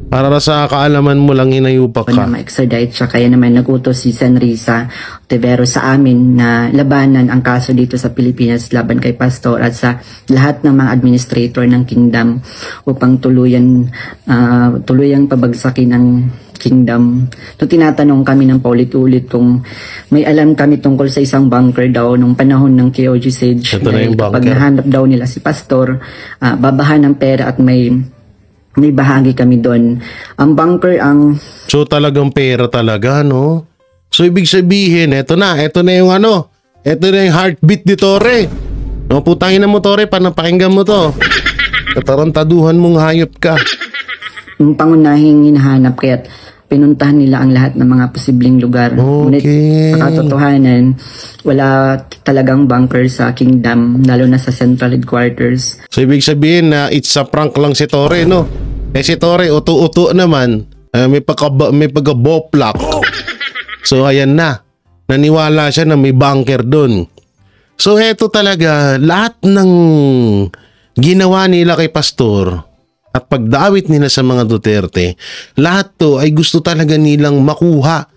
Para sa kaalaman mo lang hinayupak ka. Na ma-extradite siya, kaya naman nagutos si Senrisa Ontiveros sa amin na labanan ang kaso dito sa Pilipinas laban kay Pastor at sa lahat ng mga administrator ng kingdom upang tuluyang pabagsakin ang kingdom. So, tinatanong kami ng paulit-ulit kung may alam kami tungkol sa isang bunker daw nung panahon ng KOG Sage. Ito na yung bunker. Kapag nahanap daw nila si Pastor, babahan ng pera at may bahagi kami doon. Ang bunker ang... So talagang pera talaga, no? So ibig sabihin, eto na yung eto na yung heartbeat ni Torre. No, putangin na mo Torre, panapakinggan mo to. Katarantaduhan mong hayop ka. Yung pangunahing hinahanap kaya't pinuntahan nila ang lahat ng mga posibleng lugar. Ngunit sa katotohanan, wala talagang bunker sa kingdom, lalo na sa central headquarters. So ibig sabihin na it's a prank lang si Torre, no? Eh si Torre, uto-uto naman, may pagka-boplak. So ayan na, naniwala siya na may bunker doon. So eto talaga, lahat ng ginawa nila kay Pastor at pagdawit nila sa mga Duterte, lahat to ay gusto talaga nilang makuha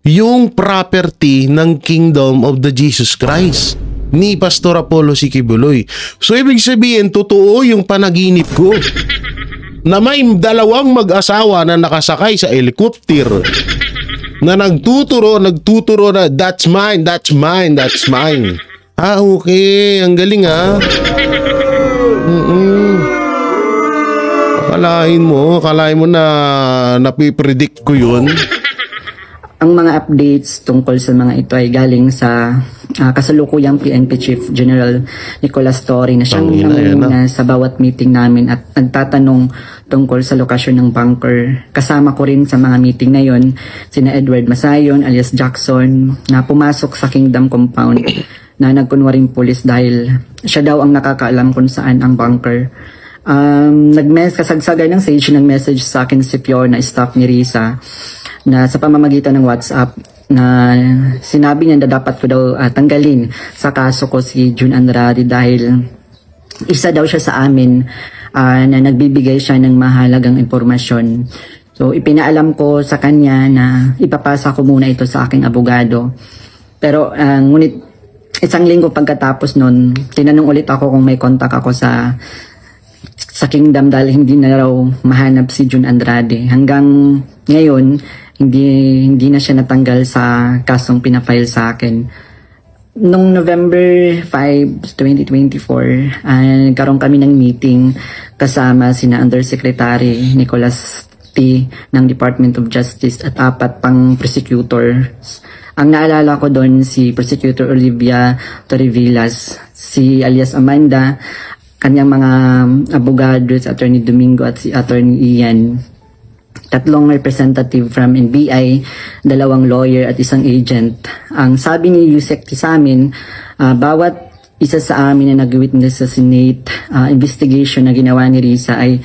yung property ng Kingdom of the Jesus Christ ni Pastor Apollo C. Quiboloy. So ibig sabihin, totoo yung panaginip ko na may dalawang mag-asawa na nakasakay sa helicopter na nagtuturo na that's mine. Okay, ang galing Akalain mo na napipredict ko yun. Ang mga updates tungkol sa mga ito ay galing sa kasalukuyang PNP Chief General Nicolas Torre na siyang namumuna sa bawat meeting namin at nagtatanong tungkol sa lokasyon ng bunker. Kasama ko rin sa mga meeting na yon sina Edward Masayon alias Jackson na pumasok sa Kingdom Compound na nagkunwaring pulis dahil siya daw ang nakakaalam kung saan ang bunker. Kasagsagan ng Sage nag-message sa akin si Fiona, staff ni Risa, na sa pamamagitan ng WhatsApp na sinabi niya na dapat ko daw tanggalin sa kaso ko si June Andrade dahil isa daw siya sa amin na nagbibigay siya ng mahalagang impormasyon. So ipinaalam ko sa kanya na ipapasa ko muna ito sa aking abogado. Pero ngunit isang linggo pagkatapos nun, tinanong ulit ako kung may contact ako sa Kingdom dahil hindi na raw mahanap si June Andrade. Hanggang ngayon, hindi na siya natanggal sa kasong pinafile sa akin. Noong November 5, 2024, nagkaroon kami ng meeting kasama sina Undersecretary Nicolas T. ng Department of Justice at 4 pang prosecutors. Ang naalala ko doon si Prosecutor Olivia Torrevillas, si alias Amanda, kanyang mga abogados, Attorney Domingo at si Attorney Ian, 3 representative from NBI, 2 lawyer at 1 agent. Ang sabi ni Yusek sa amin, bawat isa sa amin na nag-witness sa Senate investigation na ginawa ni Risa ay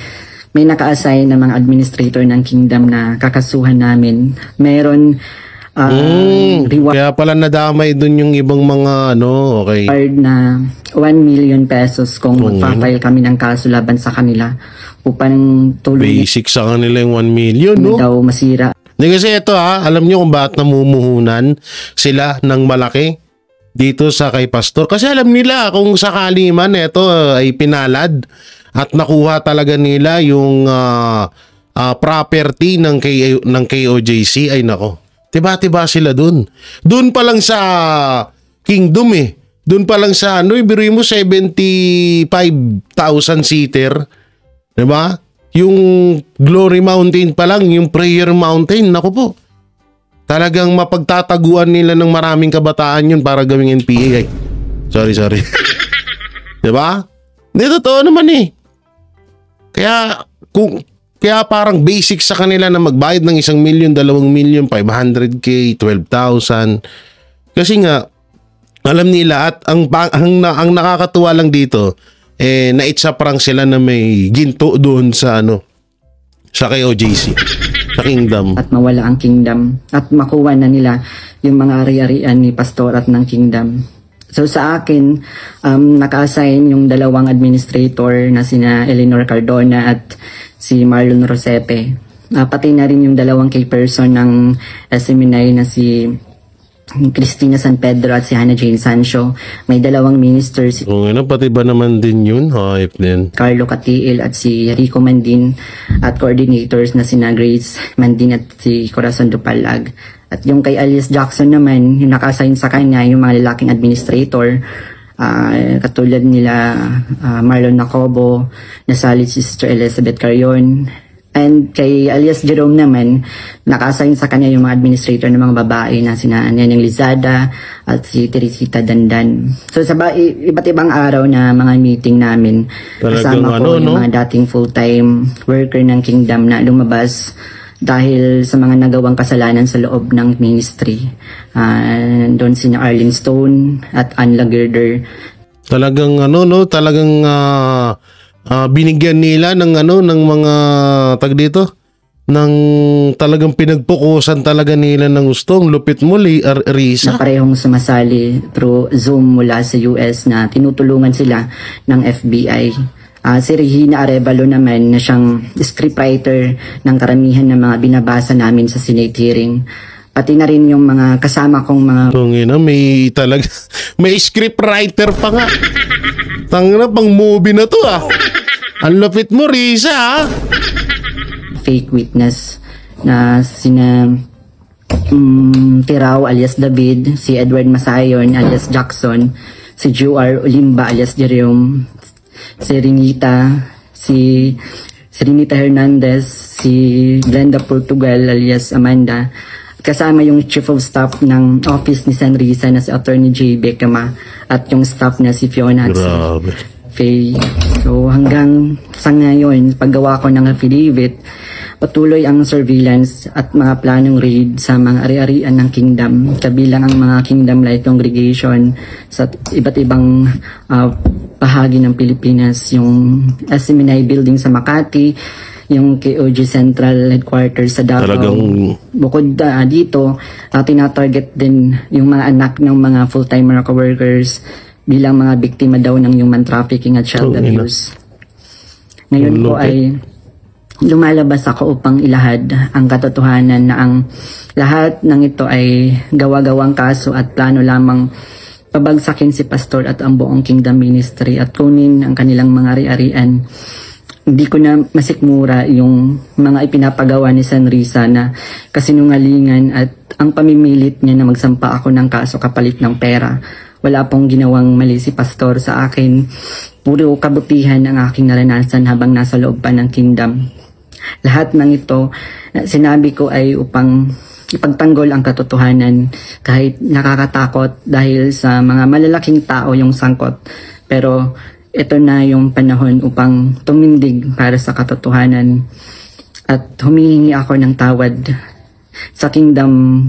may naka-assign na mga administrator ng Kingdom na kakasuhan namin. Meron kaya pala nadamay dun yung ibang mga okay. Na 1 million pesos kung magpa-file kami ng kaso laban sa kanila upang tulungan. Basic sa kanila yung 1 million, no? Daw masira. Hindi kasi ito alam nyo kung bakit namumuhunan sila ng malaki dito sa kay Pastor. Kasi alam nila kung sakali man ito ay pinalad at nakuha talaga nila yung property ng KOJC, ay nako. Tiba-tiba sila dun. Dun pa lang sa Kingdom Dun pa lang sa biruin mo 75,000 seater. Diba? Yung Glory Mountain pa lang, yung Prayer Mountain, naku po. Talagang mapagtataguan nila ng maraming kabataan yun para gawing NPA. Ay, sorry. Diba? Hindi, totoo naman Kaya parang basic sa kanila na magbayad ng 1 million, 2 million, 500K, 12,000. Kasi nga, alam nila at ang nakakatuwa lang dito, naitsaprang sila na may ginto doon sa KOJC, sa Kingdom. At mawala ang Kingdom at makuha na nila yung mga ari-arian ni Pastor at ng Kingdom. So sa akin, naka-assign yung 2 administrator na sina Eleanor Cardona at si Marlon Rosepe. Pati na rin yung 2 key person ng SMNI na si Cristina San Pedro at si Hannah Jane Sancho. May 2 ministers, pati ba naman din yun? Hype din. Carlo Catiil at si Rico Mandin, at coordinators na sina Grace Mandin at si Corazon Dupalag. At yung kay Alias Jackson naman, yung naka-assign sa kanya yung mga lalaking administrator, katulad nila Marlon Nacobo, nasali si Sister Elizabeth Carion. And kay Alias Jerome naman, naka-assign sa kanya yung mga administrator ng mga babae na sina Neneng Lizada at si Teresita Dandan. So sa iba't ibang araw na mga meeting namin, kasama ko yung mga dating full-time worker ng Kingdom na lumabas dahil sa mga nagawang kasalanan sa loob ng ministry. Doon sina Arlene Stone at Ann Lagerder. Talagang binigyan nila ng mga ng talagang pinagpukusan talaga nila ng gusto. Ang lupit mo, Risa. Na parehong sumasali through Zoom mula sa US na tinutulungan sila ng FBI. Si Regina Arevalo naman na siyang scriptwriter ng karamihan ng mga binabasa namin sa Senate hearing. Pati na rin yung mga kasama kong mga... may scriptwriter pa nga. Tangina, pang movie na to Ang lapit mo, Risa fake witness na sina Tirao alias David, si Edward Masayon alias Jackson, si Juar Olimba alias Jerome, si Renita Hernandez, si Glenda Portugal alias Amanda. Kasama yung Chief of Staff ng Office ni San Risa na si Attorney J. Becama at yung staff na si Fiona at Faye. So hanggang sa ngayon, paggawa ko ng affidavit, patuloy ang surveillance at mga planong raid sa mga ari-arian ng Kingdom, kabilang ang mga Kingdom Light Congregation sa iba't ibang bahagi ng Pilipinas, yung SMNI building sa Makati, yung KOJ Central Headquarters sa Davao. Bukod dito, tinatarget din yung mga anak ng mga full-time workers bilang mga biktima daw ng human trafficking at child abuse. Ngayon po ay lumalabas ako upang ilahad ang katotohanan na ang lahat ng ito ay gawa-gawang kaso at plano lamang pabagsakin si Pastor at ang buong Kingdom Ministry at kunin ang kanilang mga ari-arian. Hindi ko na masikmura yung mga ipinapagawa ni San Risa na kasinungalingan at ang pamimilit niya na magsampa ako ng kaso kapalit ng pera. Wala pong ginawang mali si Pastor sa akin. Puro kabutihan ang aking naranasan habang nasa loob pa ng Kingdom. Lahat ng ito, sinabi ko ay upang ipagtanggol ang katotohanan kahit nakakatakot dahil sa mga malalaking tao yung sangkot. Pero ito na yung panahon upang tumindig para sa katotohanan at humihingi ako ng tawad sa Kingdom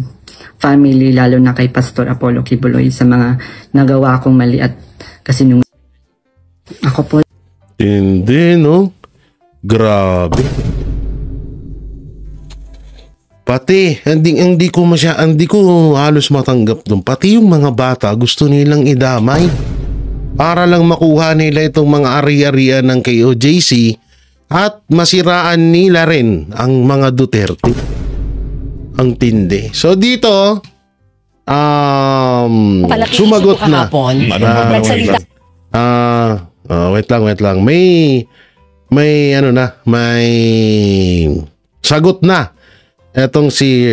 family, lalo na kay Pastor Apollo Kibuloy sa mga nagawa kong mali at kasinungalingan. Ako po. Hindi, no? Grabe. Pati, hindi ko halos matanggap doon. Pati yung mga bata gusto nilang idamay para lang makuha nila itong mga ari-arian ng KOJC at masiraan nila rin ang mga Duterte. Ang tindi. So dito, sumagot na. Nagsalita. Wait lang. May sagot na. Etong si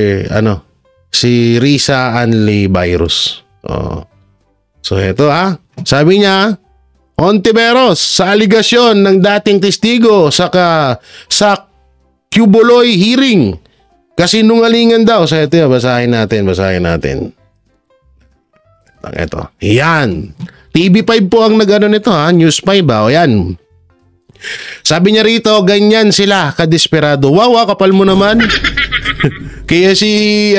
Risa Anli Virus. So ito sabi niya, Ontiveros sa aligasyon ng dating testigo sa Qubuloy hearing. Kasinungalingan daw. So ito basahin natin. Ito. Yan. TV5 po ang nag-ano nito News 5 O yan. Sabi niya rito, ganyan sila kadesperado. Wow, kapal mo naman. Kaya si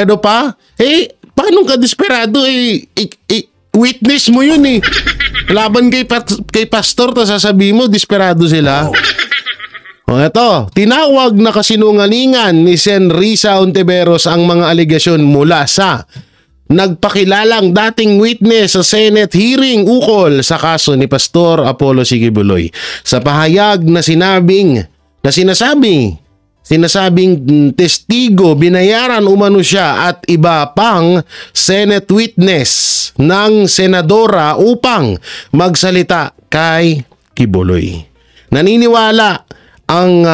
paano kadesperado witness mo yun laban kay pastor ta sasabihin mo desperado sila. Ito, tinawag na kasinungalingan ni Sen. Risa Ontiveros ang mga aligasyon mula sa nagpakilalang dating witness sa Senate hearing ukol sa kaso ni Pastor Apollo C. Quiboloy. Sa pahayag na sinasabing testigo, binayaran umano siya at iba pang Senate witness ng senadora upang magsalita kay Quiboloy. Naniniwala ang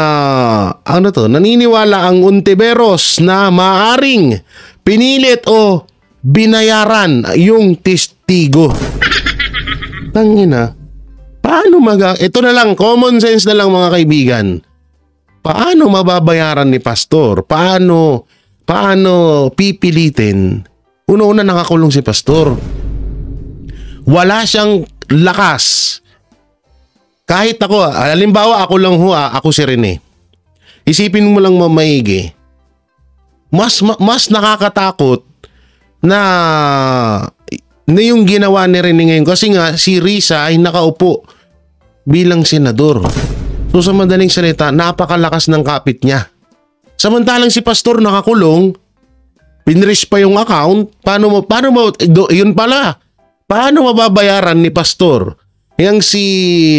Ontiveros na maaring pinilit o binayaran yung testigo. Tangina. Paano ito na lang, common sense na lang mga kaibigan. Paano mababayaran ni pastor? Paano pipilitin? Una-una nakakulong si pastor. Wala siyang lakas. Kahit ako, halimbawa ako lang ako si Rene. Isipin mo lang mamaigi. Mas nakakatakot na yung ginawa ni Rene ngayon kasi nga si Risa ay nakaupo bilang senador. So sa madaling salita, napakalakas ng kapit niya. Samantalang si pastor nakakulong, pinris pa yung account, paano yun pala, paano mababayaran ni pastor? Yang si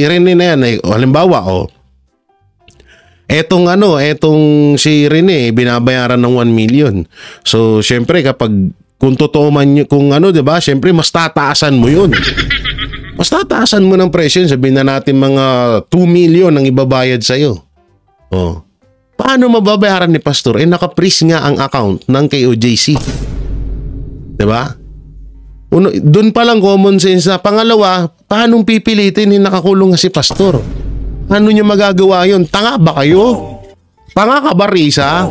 Rene na yan, halimbawa, etong si Rene, binabayaran ng 1 million. So, syempre, kung totoo man kung diba, syempre, mas tataasan mo yun. Mas tataasan mo ng presyo, sabihin na natin mga 2 million ang ibabayad sa'yo. Paano mababayaran ni pastor? Naka-freeze nga ang account ng KOJC. Diba? Doon pa lang common sense na. Pangalawa, paano pipilitin yung nakakulong si pastor? Ano nyo magagawa yun? Tanga ba kayo? Tanga ka ba, Risa?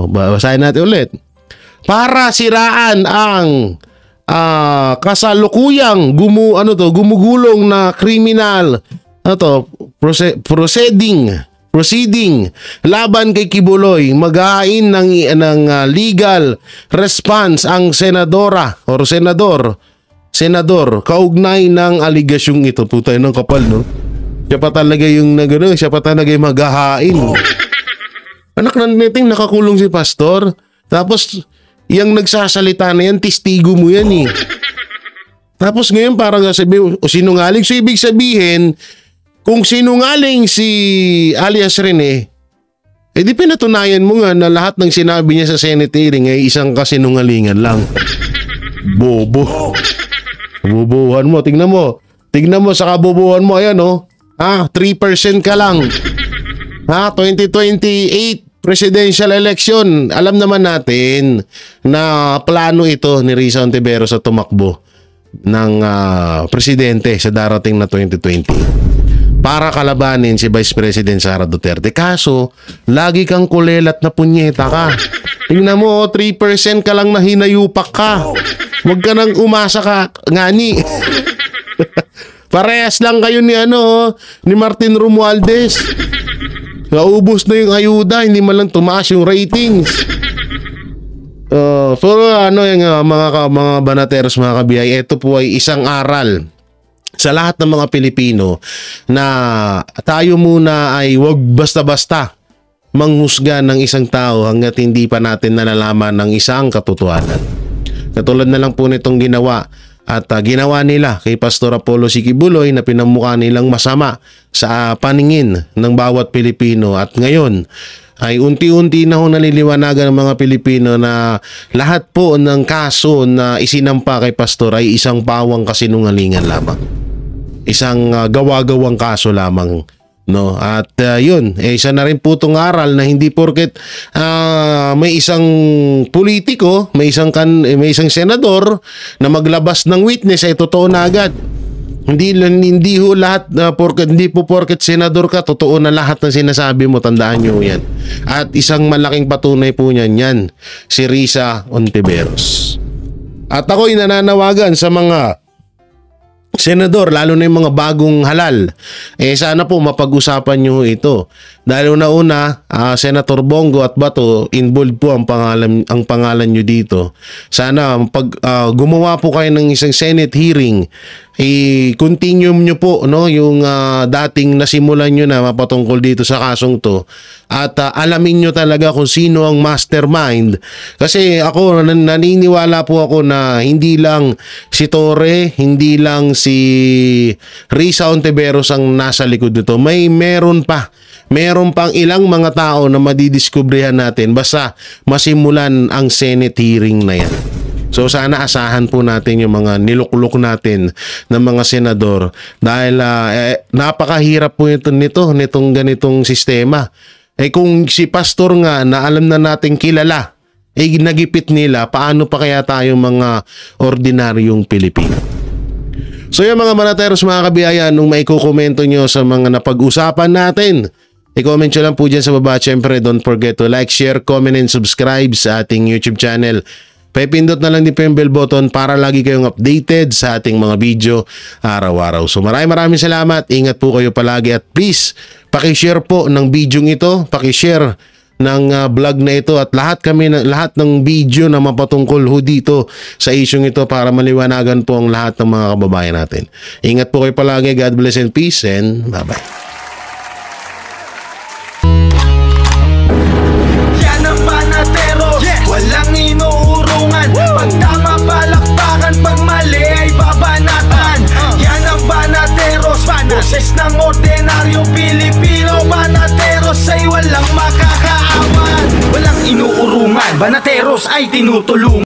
Basahin natin ulit. Para siraan ang kasalukuyang gumugulong na criminal proceeding laban kay Quiboloy, maghain ng legal response ang senadora o senador kaugnay ng aligasyong ito. Putay ng kapal, no? Siya pa talaga yung maghahain. Anak na nating nakakulong si pastor, tapos yung nagsasalita na yan, testigo mo yan Tapos ngayon parang sabihin, sinungaling. So ibig sabihin, kung sinungaling si alias Rene, di pinatunayan mo nga na lahat ng sinabi niya sa Senate hearing ay isang kasinungalingan lang. Bobo. Bobohan mo. Tingnan mo sa kabobohan mo. Ayan 3% ka lang. 2028 presidential election. Alam naman natin na plano ito ni Risa Ontiveros sa tumakbo ng presidente sa darating na 2020. Para kalabanin si Vice President Sara Duterte. Kaso, lagi kang kulelat na punyeta ka. Tingnan mo, 3% ka lang na hinayupak ka. Huwag ka nang umasa ka, ngani. Parehas lang kayo ni Martin Romualdez. Naubos na yung ayuda, hindi man lang tumaas yung ratings. Yung mga banateros, mga kabiyay, ito po ay isang aral sa lahat ng mga Pilipino na tayo muna ay wag basta-basta manghusga ng isang tao hanggat hindi pa natin nalalaman ng isang katotohanan. Katulad na lang po nitong ginawa nila kay Pastor Apollo C. Quiboloy na pinamukha nilang masama sa paningin ng bawat Pilipino, at ngayon ay unti-unti na ho naliliwanagan ng mga Pilipino na lahat po ng kaso na isinampa kay Pastor ay isang pawang kasinungalingan lamang. Isang gawa-gawang kaso lamang. No, at yun, isa na rin po itong aral na hindi porket may isang politiko, may isang senador na maglabas ng witness ay totoo na agad. Hindi ho lahat hindi po porket senador ka totoo na lahat ng sinasabi mo, tandaan niyo yan. At isang malaking patunay po niyan yan, si Risa Hontiveros. At ako'y nananawagan sa mga senador, lalo na yung mga bagong halal, sana po mapag-usapan nyo ito. Dahil una, Senator Bongo at Bato, involved po ang pangalan nyo dito. Sana pag gumawa po kayo ng isang Senate hearing, i-continue nyo po yung dating nasimulan nyo na mapatungkol dito sa kasong to. At alamin nyo talaga kung sino ang mastermind. Kasi ako, naniniwala po ako na hindi lang si Torre, hindi lang si Risa Hontiveros ang nasa likod nito. Meron pang ilang mga tao na madidiskubrihan natin basta masimulan ang Senate hearing na yan. So sana asahan po natin yung mga niluklok natin ng mga senador dahil napakahirap po nitong ganitong sistema. Kung si Pastor nga na alam na natin kilala, nagipit nila, paano pa kaya tayong mga ordinaryong Pilipino? So yung mga Manateros, mga kabiyaya, nung maikukomento nyo sa mga napag-usapan natin, i-comment nyo lang po dyan sa baba. Siyempre, don't forget to like, share, comment, and subscribe sa ating YouTube channel. Pipindot na lang din po yung bell button para lagi kayong updated sa ating mga video araw-araw. So maraming salamat. Ingat po kayo palagi at please, pakishare po ng video ito. Pakishare ng vlog na ito at lahat ng video na mapatungkol ho dito sa isyong ito para maliwanagan po ang lahat ng mga kababayan natin. Ingat po kayo palagi. God bless and peace and bye-bye. Walang inuurungan. Pag tama palakpakan, pag mali ay babanatan. Yan ang Banateros, boses ng ordinaryong Pilipino. Banateros ay walang makakaawan. Walang inuurungan, Banateros ay tinutulungan.